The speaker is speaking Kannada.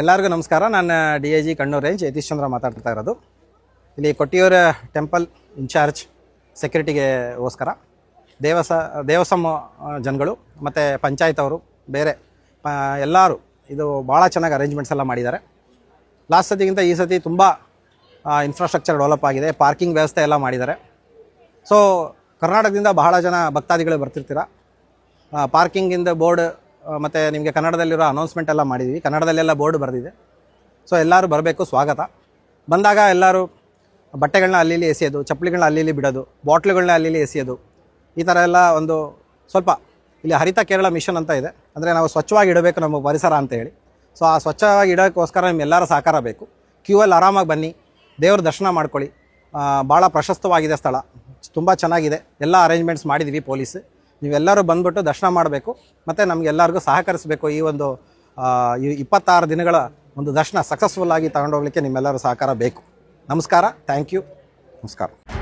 ಎಲ್ಲರಿಗೂ ನಮಸ್ಕಾರ. ನಾನು DIG ಕಣ್ಣೂರು ರೇಂಜ್ ಯತೀಶ್ ಚಂದ್ರ ಮಾತಾಡ್ತಾ ಇರೋದು. ಇಲ್ಲಿ ಕೊಟ್ಟಿಯೂರ ಟೆಂಪಲ್ ಇನ್ಚಾರ್ಜ್ ಸೆಕ್ಯೂರಿಟಿಗೆಗೋಸ್ಕರ ದೇವಸಂ ಜನಗಳು ಮತ್ತು ಪಂಚಾಯತ್ ಅವರು ಬೇರೆ ಎಲ್ಲರೂ ಇದು ಭಾಳ ಚೆನ್ನಾಗಿ ಅರೇಂಜ್ಮೆಂಟ್ಸ್ ಎಲ್ಲ ಮಾಡಿದ್ದಾರೆ. ಲಾಸ್ಟ್ ಸತಿಗಿಂತ ಈ ಸತಿ ತುಂಬ ಇನ್ಫ್ರಾಸ್ಟ್ರಕ್ಚರ್ ಡೆವಲಪ್ ಆಗಿದೆ. ಪಾರ್ಕಿಂಗ್ ವ್ಯವಸ್ಥೆ ಎಲ್ಲ ಮಾಡಿದ್ದಾರೆ. ಸೊ ಕರ್ನಾಟಕದಿಂದ ಬಹಳ ಜನ ಭಕ್ತಾದಿಗಳು ಬರ್ತಿರ್ತೀರ. ಪಾರ್ಕಿಂಗಿಂದ ಬೋರ್ಡ್ ಮತ್ತು ನಿಮಗೆ ಕನ್ನಡದಲ್ಲಿರೋ ಅನೌನ್ಸ್ಮೆಂಟ್ ಎಲ್ಲ ಮಾಡಿದ್ದೀವಿ. ಕನ್ನಡದಲ್ಲೆಲ್ಲ ಬೋರ್ಡ್ ಬರೆದಿದೆ. ಸೊ ಎಲ್ಲರೂ ಬರಬೇಕು, ಸ್ವಾಗತ. ಬಂದಾಗ ಎಲ್ಲರೂ ಬಟ್ಟೆಗಳನ್ನ ಅಲ್ಲಿ ಎಸೆಯೋದು, ಚಪ್ಪಲಿಗಳನ್ನ ಅಲ್ಲಿ ಬಿಡೋದು, ಬಾಟ್ಲುಗಳನ್ನ ಅಲ್ಲಿ ಎಸೆಯೋದು, ಈ ಥರ ಎಲ್ಲ ಒಂದು ಸ್ವಲ್ಪ ಇಲ್ಲಿ ಹರಿತ ಕೇರಳ ಮಿಷನ್ ಅಂತ ಇದೆ. ಅಂದರೆ ನಾವು ಸ್ವಚ್ಛವಾಗಿ ಇಡಬೇಕು ನಮ್ಮ ಪರಿಸರ ಅಂತ ಹೇಳಿ. ಸೊ ಆ ಸ್ವಚ್ಛವಾಗಿ ಇಡೋಕ್ಕೋಸ್ಕರ ನಿಮ್ಮೆಲ್ಲರ ಸಹಕಾರ ಬೇಕು. ಕ್ಯೂವಲ್ಲಿ ಆರಾಮಾಗಿ ಬನ್ನಿ, ದೇವ್ರ ದರ್ಶನ ಮಾಡ್ಕೊಳ್ಳಿ. ಭಾಳ ಪ್ರಶಸ್ತವಾಗಿದೆ ಸ್ಥಳ, ತುಂಬ ಚೆನ್ನಾಗಿದೆ. ಎಲ್ಲ ಅರೇಂಜ್ಮೆಂಟ್ಸ್ ಮಾಡಿದ್ದೀವಿ ಪೊಲೀಸ್. ನೀವೆಲ್ಲರೂ ಬಂದುಬಿಟ್ಟು ದರ್ಶನ ಮಾಡಬೇಕು ಮತ್ತು ನಮಗೆಲ್ಲರಿಗೂ ಸಹಕರಿಸಬೇಕು. ಈ ಒಂದು 26 ದಿನಗಳ ಒಂದು ದರ್ಶನ ಸಕ್ಸಸ್ಫುಲ್ಲಾಗಿ ತಗೊಂಡೋಗ್ಲಿಕ್ಕೆ ನಿಮ್ಮೆಲ್ಲರೂ ಸಹಕಾರ ಬೇಕು. ನಮಸ್ಕಾರ, ಥ್ಯಾಂಕ್ ಯು, ನಮಸ್ಕಾರ.